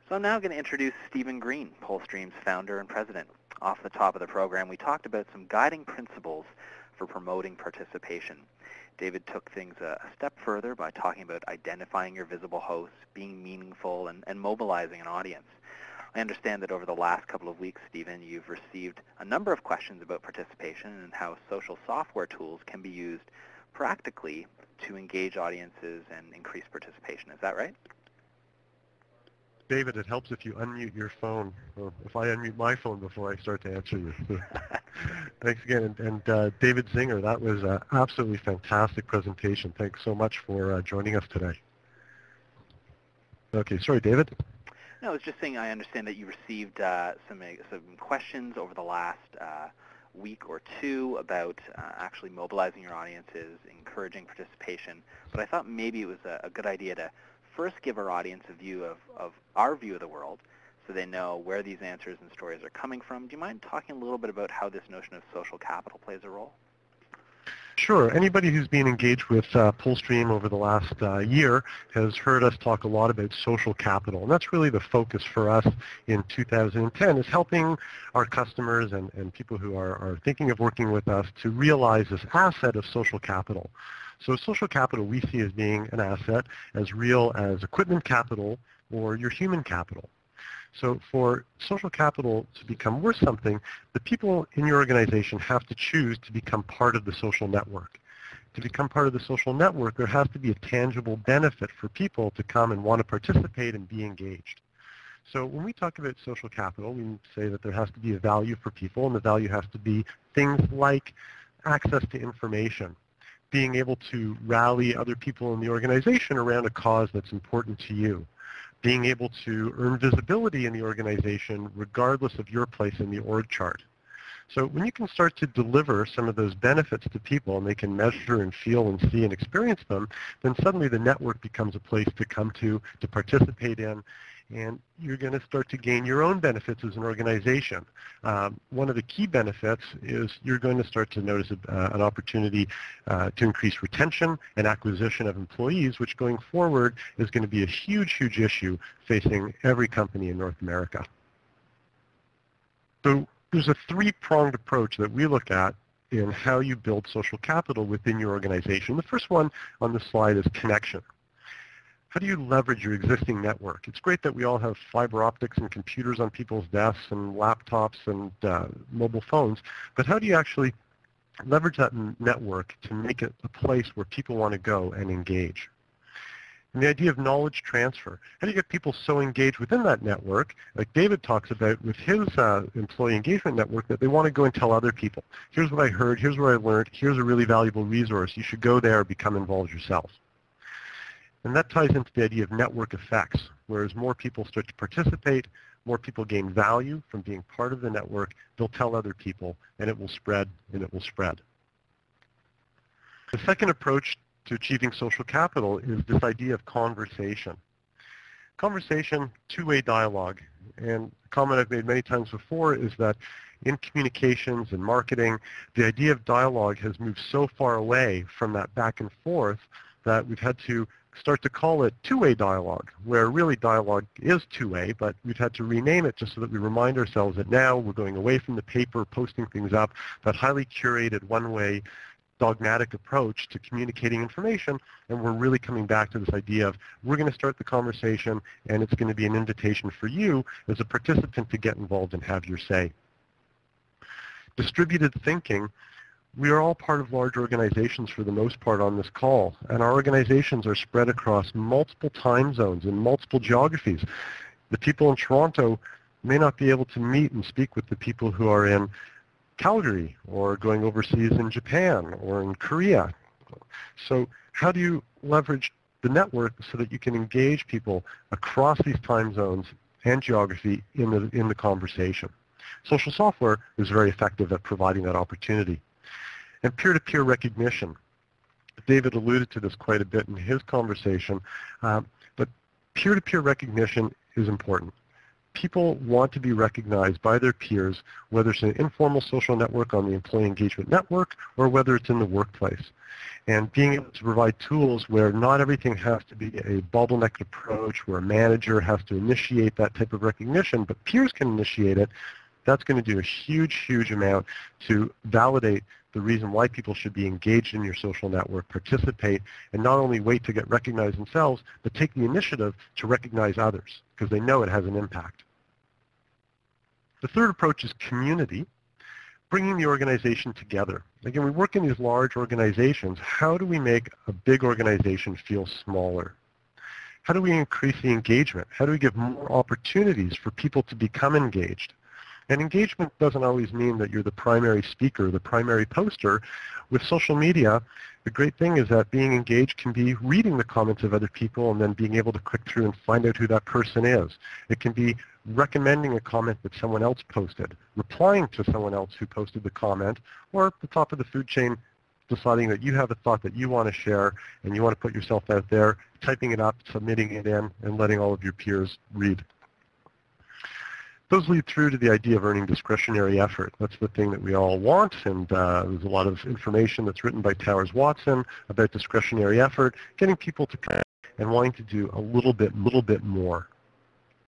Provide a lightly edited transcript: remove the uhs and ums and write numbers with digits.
So I'm now going to introduce Stephen Green, Polestream's founder and president. Off the top of the program, we talked about some guiding principles for promoting participation. David took things a step further by talking about identifying your visible hosts, being meaningful, and mobilizing an audience. I understand that over the last couple of weeks, Stephen, you've received a number of questions about participation and how social software tools can be used practically to engage audiences and increase participation. Is that right? David, it helps if you unmute your phone, or if I unmute my phone before I start to answer you. Thanks again. And David Zinger, that was an absolutely fantastic presentation. Thanks so much for joining us today. Okay, sorry, David. No, I was just saying I understand that you received some questions over the last week or two about actually mobilizing your audiences, encouraging participation, but I thought maybe it was a good idea to first give our audience a view of our view of the world so they know where these answers and stories are coming from. Do you mind talking a little bit about how this notion of social capital plays a role? Sure. Anybody who's been engaged with Polestream over the last year has heard us talk a lot about social capital. And that's really the focus for us in 2010 is helping our customers and people who are thinking of working with us to realize this asset of social capital. So social capital we see as being an asset as real as equipment capital or your human capital. So for social capital to become worth something, the people in your organization have to choose to become part of the social network. To become part of the social network, there has to be a tangible benefit for people to come and want to participate and be engaged. So when we talk about social capital, we say that there has to be a value for people, and the value has to be things like access to information, being able to rally other people in the organization around a cause that's important to you, being able to earn visibility in the organization regardless of your place in the org chart. So when you can start to deliver some of those benefits to people and they can measure and feel and see and experience them, then suddenly the network becomes a place to come to participate in, and you're going to start to gain your own benefits as an organization. One of the key benefits is you're going to start to notice an opportunity to increase retention and acquisition of employees, which going forward is going to be a huge, huge issue facing every company in North America. So there's a three-pronged approach that we look at in how you build social capital within your organization. The first one on the slide is connection. How do you leverage your existing network? It's great that we all have fiber optics and computers on people's desks and laptops and mobile phones, but how do you actually leverage that network to make it a place where people want to go and engage? And the idea of knowledge transfer. How do you get people so engaged within that network, like David talks about with his employee engagement network, that they want to go and tell other people, here's what I heard, here's what I learned, here's a really valuable resource, you should go there, become involved yourself. And that ties into the idea of network effects, whereas more people start to participate, more people gain value from being part of the network, they'll tell other people, and it will spread, and it will spread. The second approach to achieving social capital is this idea of conversation. Conversation, two-way dialogue. And a comment I've made many times before is that in communications and marketing, the idea of dialogue has moved so far away from that back and forth that we've had to start to call it two-way dialogue, where really dialogue is two-way, but we've had to rename it just so that we remind ourselves that now we're going away from the paper, posting things up, that highly curated one-way dogmatic approach to communicating information, and we're really coming back to this idea of we're going to start the conversation, and it's going to be an invitation for you as a participant to get involved and have your say. Distributed thinking. We are all part of large organizations for the most part on this call, and our organizations are spread across multiple time zones and multiple geographies. The people in Toronto may not be able to meet and speak with the people who are in Calgary or going overseas in Japan or in Korea. So how do you leverage the network so that you can engage people across these time zones and geography in the conversation? Social software is very effective at providing that opportunity. And peer-to-peer recognition. David alluded to this quite a bit in his conversation, but peer-to-peer recognition is important. people want to be recognized by their peers, whether it's an informal social network on the Employee Engagement Network or whether it's in the workplace. And being able to provide tools where not everything has to be a bottleneck approach, where a manager has to initiate that type of recognition, but peers can initiate it, that's going to do a huge, huge amount to validate the reason why people should be engaged in your social network, participate, and not only wait to get recognized themselves, but take the initiative to recognize others, because they know it has an impact. The third approach is community, bringing the organization together. Again, we work in these large organizations. How do we make a big organization feel smaller? How do we increase the engagement? How do we give more opportunities for people to become engaged? And engagement doesn't always mean that you're the primary speaker, the primary poster. With social media, the great thing is that being engaged can be reading the comments of other people and then being able to click through and find out who that person is. It can be recommending a comment that someone else posted, replying to someone else who posted the comment, or at the top of the food chain, deciding that you have a thought that you want to share and you want to put yourself out there, typing it up, submitting it in, and letting all of your peers read. Those lead through to the idea of earning discretionary effort. That's the thing that we all want, and there's a lot of information that's written by Towers Watson about discretionary effort, getting people to come and wanting to do a little bit more.